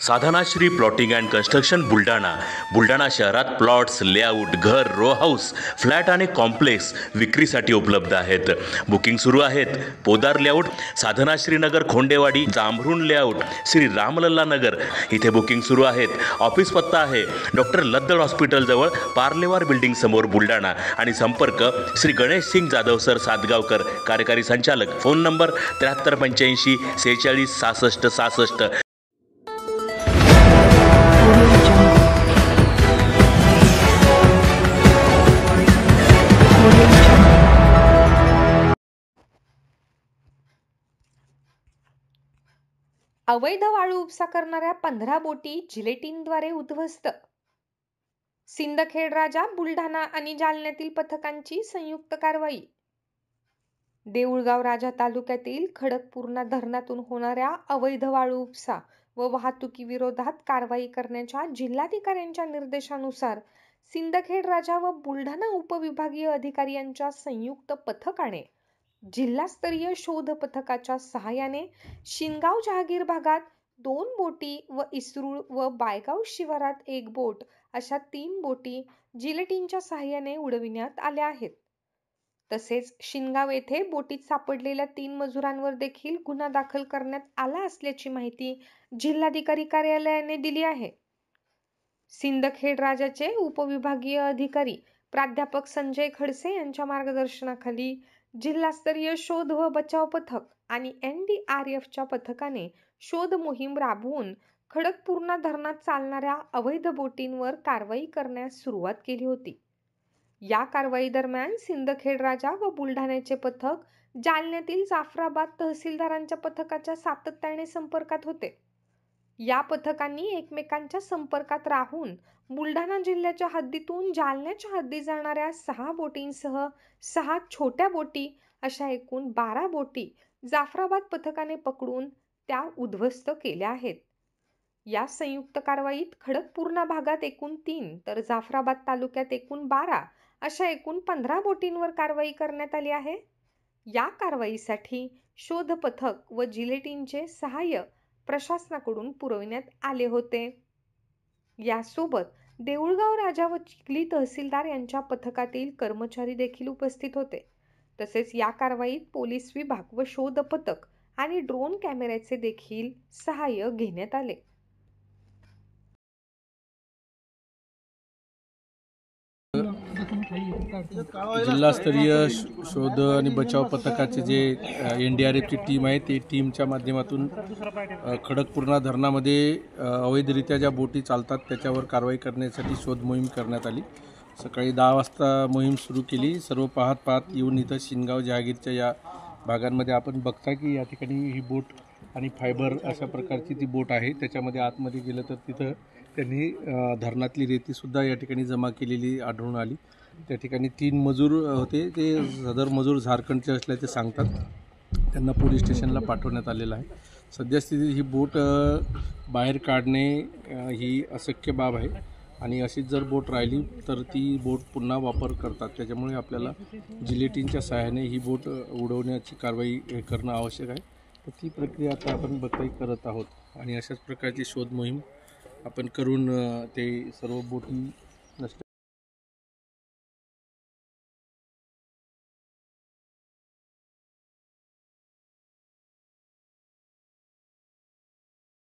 Sadhanashri plotting and construction Buldhana शहरात plots, layout, घर, row house, flat आणि कॉम्प्लेक्स विक्रीसाठी उपलब्ध आहेत. बुकिंग सुरू आहेत. पोदार लेआउट, साधनाश्री नगर, खोंडेवाडी, जांभरुण लेआउट, श्री रामलल्ला नगर इथे बुकिंग सुरू आहेत. ऑफिस पत्ता आहे डॉक्टर लद्दड हॉस्पिटल जवळ, पार्लेवार बिल्डिंग समोर, बुलढाणा. आणि संपर्क श्री गणेश सिंग जाधव सर सातगावकर, कार्यकारी संचालक. Phone number 7385 46 66 66. अवैध वाळू उपसा करणाऱ्या 15 बोटी जिलेटिनद्वारे उद्ध्वस्त. सिंदखेड राजा, बुलढाणा आणि जालन्यातील पथकांची संयुक्त कारवाई. देऊळगाव राजा तालुक्यातील खडकपूर्णा धरणातून होणाऱ्या अवैध वाळू उपसा व वाहतुकीविरोधात कारवाई करण्याच्या जिल्हाधिकाऱ्यांच्या निर्देशानुसार सिंदखेड राजा व बुलढाणा उपविभागीय अधिकारी यांच्या संयुक्त पथकाने जिल्हास्तरीय शोध पथकाच्या सहाय्याने शिनगाव जहागीर भागात 2 बोटी व इसरूळ व बायगाव शिवारात 1 बोट अशा 3 बोटी जिलेटिनच्या सहाय्याने उडविण्यात आल्या आहेत. तसेच शिनगाव येथे बोटीत सापडलेल्या 3 मजुरांवर देखील गुन्हा दाखल करण्यात आला असल्याची माहिती जिल्हाधिकारी कार्यालयाने दिली आहे. सिंदखेड राजाचे उपविभागीय अधिकारी प्राध्यापक संजय खडसे यांच्या मार्गदर्शनाखाली जिल्हास्तरीय शोध व बचाव पथक आणि NDRFच्या पथकाने शोध मोहीम राबवून खडकपूर्णा धरणात चालणाऱ्या अवैध बोटींवर कारवाई करण्यास सुरुवात केली होती. या कारवाई दरम्यान सिंदखेड राजा व बुलढाण्याचे पथक जालन्यातील जाफराबाद तहसीलदारांच्या पथकाच्या सातत्याने संपर्कात होते. या पथकांनी एकमेकांच्या संपर्कात राहून बुलढाणा जिल्ह्याच्या हद्दीतून जालन्याच्या हद्दीत जाणाऱ्या 6 बोटींसह 6 छोट्या बोटी अशा एकूण 12 बोटी जाफराबाद पथकाने पकडून त्या उद्ध्वस्त केल्या आहेत. या संयुक्त कारवाईत खडकपूर्णा भागात एकूण 3 तर जाफराबाद तालुक्यात एकूण 12 अशा एकूण 15 बोटींवर कारवाई करण्यात आली आहे. या कारवाईसाठी शोध पथक व जिलेटिनचे सहाय्य प्रशासनाकडून पुरविण्यात आले होते. यासोबत देऊळगाव राजा व चिखली तहसीलदार यांच्या पथकातील कर्मचारी देखील उपस्थित होते. तसेच या कारवाईत पोलीस विभाग व शोध पथक आणि ड्रोन कॅमेऱ्याचे देखील सहाय्य घेण्यात आले. जिल्हास्तरीय शोध आणि बचाव पथकाचे जे NDRFची टीम आहे ते टीमच्या माध्यमातून खडकपूर्णा धरणामध्ये अवैधरित्या ज्या बोटी चालतात त्याच्यावर कारवाई करण्यासाठी शोध मोहीम करण्यात आली. सकाळी 10 वाजता मोहीम सुरू केली. सर्व पाहत येऊन इथं शिनगाव जहागीरच्या या भागांमध्ये आपण बघता की या ठिकाणी ही बोट आणि फायबर अशा प्रकारची ती बोट आहे. त्याच्यामध्ये आतमध्ये गेलं तर तिथं त्यांनी धरणातली रेतीसुद्धा या ठिकाणी जमा केलेली आढळून आली. त्या ठिकाणी 3 मजूर होते. ते सदर मजूर झारखंडचे असल्याचे सांगतात. त्यांना पोलीस स्टेशनला पाठवण्यात आलेलं आहे. सद्यस्थितीत ही बोट बाहेर काढणे ही अशक्य बाब आहे आणि अशीच जर बोट राहिली तर ती बोट पुन्हा वापर करतात. त्याच्यामुळे आपल्याला जिलेटिनच्या सहाय्याने ही बोट उडवण्याची कारवाई करणं आवश्यक आहे. तर ती प्रक्रिया आता आपण बघताही करत आहोत आणि अशाच प्रकारची शोध मोहीम आपण करून ते सर्व बोटी